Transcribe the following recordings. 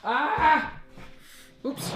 Oops.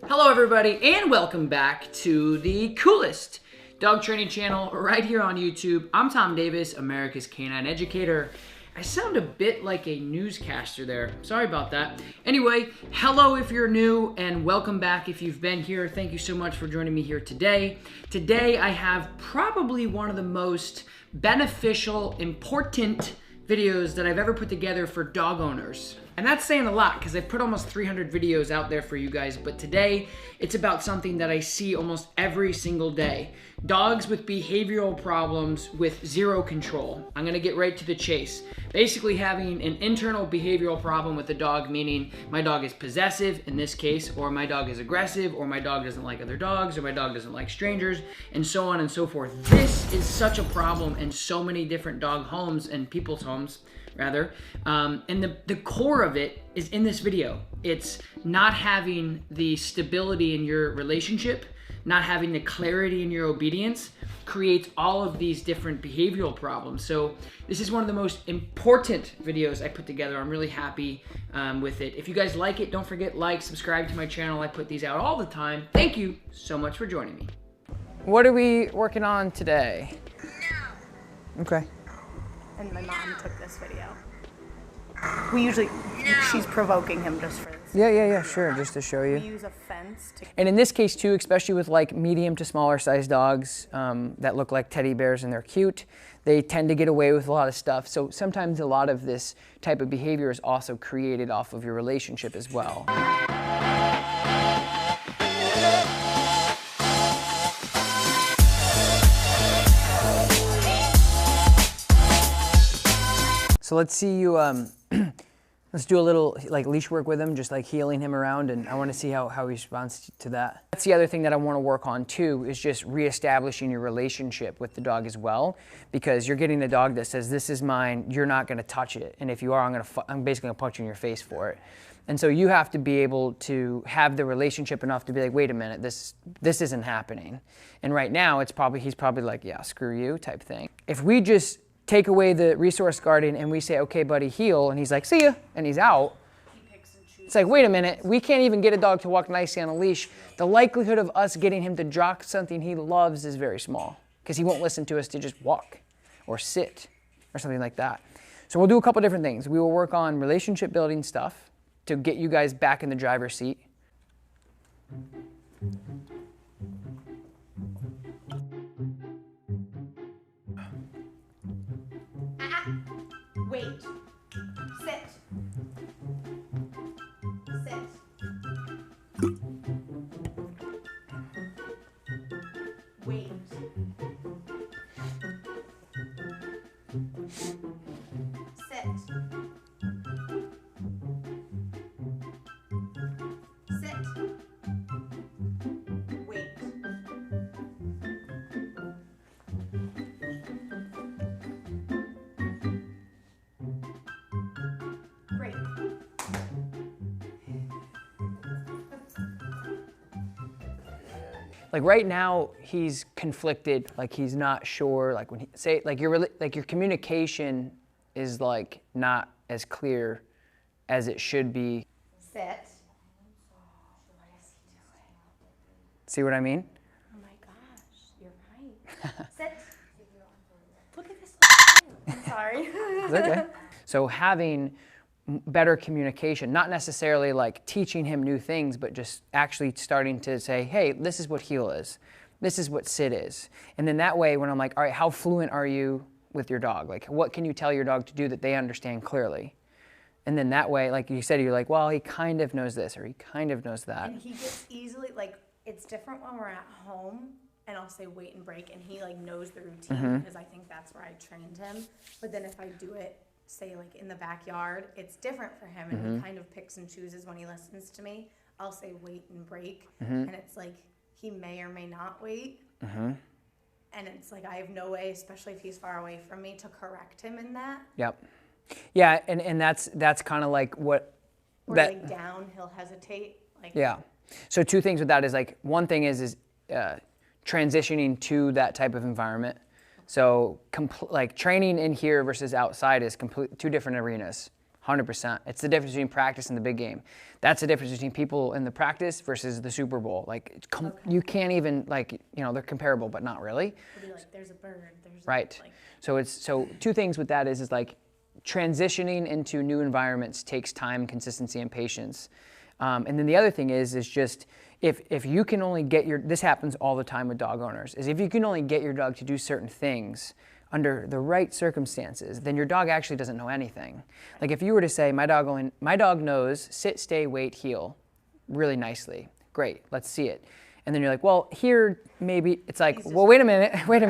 Hello everybody and welcome back to the coolest dog training channel right here on YouTube. I'm Tom Davis, America's Canine Educator. I sound a bit like a newscaster there. Sorry about that. Anyway, hello if you're new and welcome back if you've been here. Thank you so much for joining me here today. Today I have probably one of the most beneficial, important videos that I've ever put together for dog owners. And that's saying a lot because I've put almost 300 videos out there for you guys, but today it's about something that I see almost every single day. Dogs with behavioral problems with zero control. I'm gonna get right to the chase. Basically having an internal behavioral problem with the dog, meaning my dog is possessive in this case, or my dog is aggressive, or my dog doesn't like other dogs, or my dog doesn't like strangers, and so on and so forth. This is such a problem in so many different dog homes and people's homes, rather. And the core of it is in this video. It's not having the stability in your relationship, not having the clarity in your obedience creates all of these different behavioral problems. So this is one of the most important videos I put together. I'm really happy with it. If you guys like it, don't forget like, subscribe to my channel. I put these out all the time. Thank you so much for joining me. What are we working on today? No. Okay. And my mom took this video. We usually, she's provoking him just for this. Yeah, sure, just to show you. We use a fence to... And in this case too, especially with like medium to smaller sized dogs that look like teddy bears and they're cute, they tend to get away with a lot of stuff. So sometimes a lot of this type of behavior is also created off of your relationship as well. So let's see you, let's do a little like leash work with him, just like healing him around, and I want to see how he responds to that. That's the other thing that I want to work on too, is just reestablishing your relationship with the dog as well, because you're getting the dog that says, this is mine, you're not going to touch it, and if you are, I'm basically going to punch you in your face for it. And so you have to be able to have the relationship enough to be like, wait a minute, this isn't happening. And right now, he's probably like, yeah, screw you type thing. If we just take away the resource guarding and we say, okay, buddy, heel, and he's like, see ya, and he's out. It's like, wait a minute, we can't even get a dog to walk nicely on a leash. The likelihood of us getting him to drop something he loves is very small because he won't listen to us to just walk or sit or something like that. So we'll do a couple different things. We will work on relationship building stuff to get you guys back in the driver's seat. Wait. Sit. Sit. Wait. Sit. Sit. Wait. Break. Like right now, he's conflicted. Like he's not sure. Like when your communication is like not as clear as it should be. Sit. What is he doing? See what I mean? Oh my gosh, you're right. Sit. Look at this. I'm sorry. It's okay. So having better communication, not necessarily like teaching him new things, but just actually starting to say, hey, this is what heel is. This is what sit is. And then that way, when I'm like, all right, how fluent are you with your dog? Like, what can you tell your dog to do that they understand clearly? And then that way, like you said, you're like, well, he kind of knows this, or he kind of knows that. And he gets easily, like, it's different when we're at home, and I'll say wait and break, and he, like, knows the routine, because I think that's where I trained him. But then if I do it, say, like, in the backyard, it's different for him, and he kind of picks and chooses when he listens to me. I'll say wait and break, and it's like he may or may not wait. And it's like I have no way, especially if he's far away from me, to correct him in that. Yep. Yeah, and that's kind of like what... Or like down, he'll hesitate. Like, yeah. So two things with that is like, one thing is transitioning to that type of environment. So like training in here versus outside is two different arenas, 100%. It's the difference between practice and the big game. That's the difference between people in the practice versus the Super Bowl. Like, you can't even, like, you know, they're comparable, but not really. It'll be like, there's a bird, there's Right. like, So two things with that is like transitioning into new environments takes time, consistency, and patience. And then the other thing is just if you can only get this happens all the time with dog owners, is if you can only get your dog to do certain things under the right circumstances, then your dog actually doesn't know anything. Like if you were to say, my dog knows sit, stay, wait, heel really nicely. Great, let's see it. And then you're like, well, here maybe it's like, well, wait a minute. Right.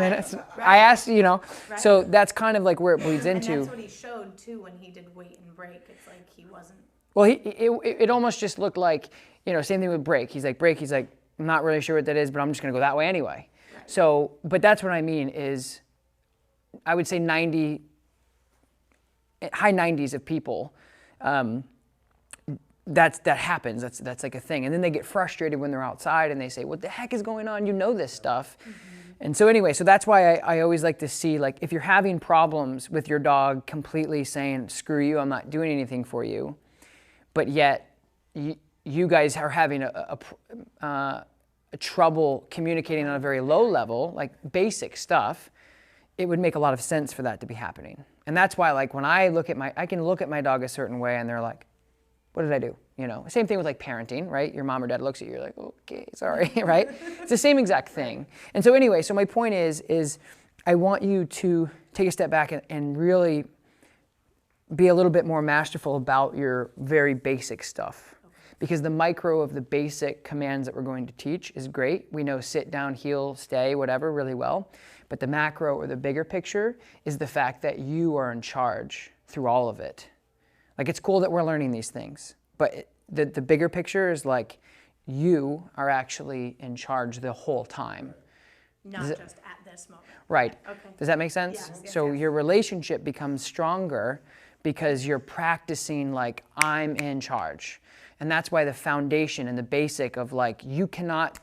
I asked, you know, right. So that's kind of like where it bleeds into. And that's what he showed too when he did wait and break. It's like he wasn't. Well, it almost just looked like, you know, same thing with break. He's like, break, he's like, I'm not really sure what that is, but I'm just going to go that way anyway. Right. So, but that's what I mean is, I would say high 90s of people, that happens. That's like a thing. And then they get frustrated when they're outside and they say, what the heck is going on? You know this stuff. Mm-hmm. And so anyway, so that's why I always like to see, like, if you're having problems with your dog completely saying, screw you, I'm not doing anything for you, but yet you guys are having a trouble communicating on a very low level, like basic stuff, it would make a lot of sense for that to be happening. And that's why, like, when I can look at my dog a certain way and they're like, what did I do? You know, same thing with like parenting, right? Your mom or dad looks at you, you're like, okay, sorry, right? It's the same exact thing. And so anyway, so my point is I want you to take a step back and really be a little bit more masterful about your very basic stuff. Because the micro of the basic commands that we're going to teach is great. We know sit, down, heel, stay, whatever, really well. But the macro or the bigger picture is the fact that you are in charge through all of it. Like, it's cool that we're learning these things, but the bigger picture is like you are actually in charge the whole time. Not just at this moment. Right. Okay. Does that make sense? Yes. So your relationship becomes stronger because you're practicing like, I'm in charge. And that's why the foundation and the basic of like, you cannot,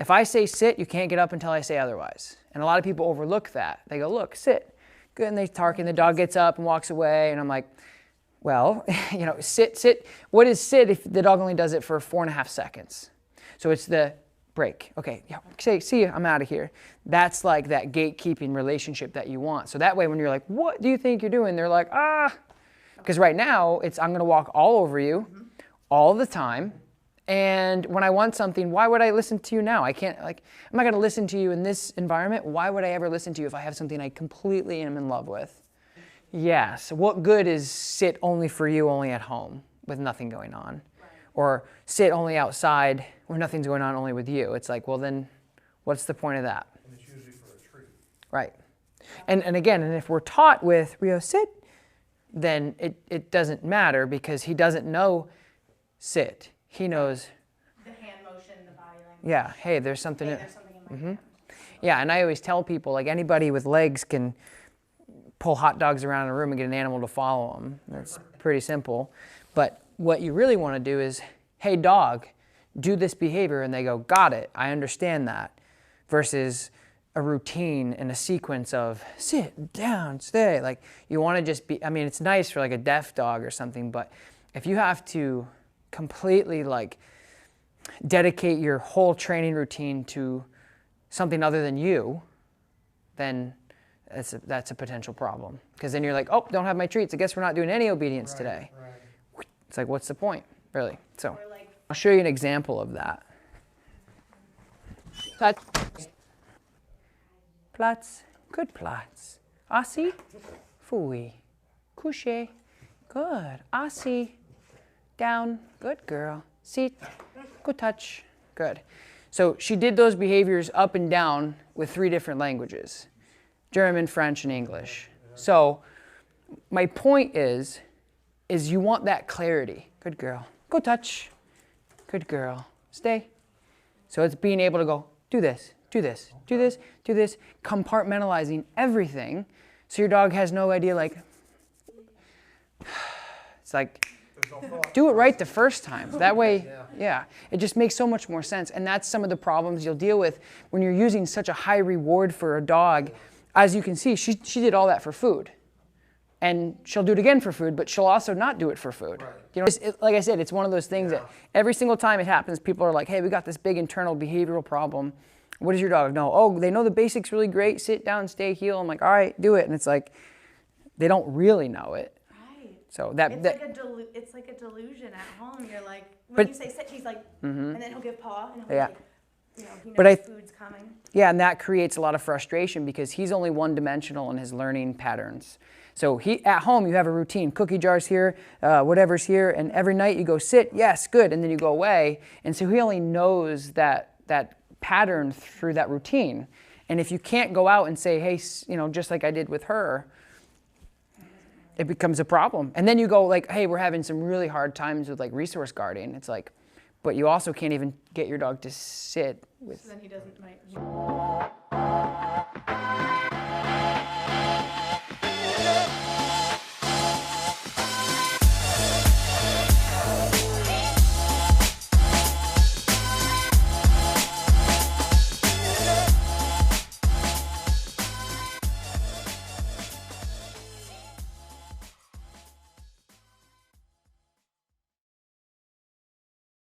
if I say sit, you can't get up until I say otherwise. And a lot of people overlook that. They go, look, sit. Good, and they talk, and the dog gets up and walks away, and I'm like, well, you know, sit. What is sit if the dog only does it for 4.5 seconds? So it's the break. Okay, yeah, say, see you, I'm out of here. That's like that gatekeeping relationship that you want. So that way when you're like, what do you think you're doing? They're like, because right now it's, I'm gonna walk all over you all the time. And when I want something, why would I listen to you now? I can't, like, I'm not gonna listen to you in this environment. Why would I ever listen to you if I have something I completely am in love with? Yes, what good is sit only for you, only at home with nothing going on? Right. Or sit only outside where nothing's going on, only with you. It's like, well then, what's the point of that? And it's usually for a treat. Right. And again, and if we're taught with Rio sit, then it doesn't matter because he doesn't know sit. He knows the hand motion, the body language. Yeah, hey, there's something in my hand. Yeah, and I always tell people, like, anybody with legs can pull hot dogs around a room and get an animal to follow them. That's pretty simple. But what you really want to do is, hey, dog, do this behavior. And they go, got it, I understand that. Versus a routine and a sequence of sit, down, stay. Like, you want to just be, I mean, it's nice for like a deaf dog or something, but if you have to completely like dedicate your whole training routine to something other than you, then that's a potential problem. Because then you're like, oh, don't have my treats. I guess we're not doing any obedience today. Right. It's like, what's the point, really? So I'll show you an example of that. Platz, good Platz. Assi, fui. Couché, good. Assi, down, good girl. Sit, good touch, good. So she did those behaviors up and down with 3 different languages. German, French, and English. So my point is you want that clarity. Good girl. Go touch. Good girl. Stay. So it's being able to go, do this, do this, do this, do this, compartmentalizing everything so your dog has no idea, like, it's like, do it right the first time. That way, yeah, it just makes so much more sense. And that's some of the problems you'll deal with when you're using such a high reward for a dog. As you can see, she did all that for food. and she'll do it again for food, but she'll also not do it for food. Right. You know, like I said, it's one of those things that every single time it happens, people are like, hey, we got this big internal behavioral problem. What does your dog know? Oh, they know the basics really great. Sit down, stay, heel. I'm like, all right, do it. And it's like, they don't really know it. Right. So It's like a delusion at home. You're like, when you say sit, he's like, and then he'll give paw, and he'll be like, you know, he knows food's coming. Yeah, and that creates a lot of frustration because he's only one-dimensional in his learning patterns. So at home, you have a routine. Cookie jar's here, whatever's here, and every night you go sit, yes, good, and then you go away. And so he only knows that pattern through that routine. And if you can't go out and say, hey, you know, just like I did with her, it becomes a problem. And then you go like, hey, we're having some really hard times with like resource guarding. It's like, but you also can't even get your dog to sit with. So then he doesn't.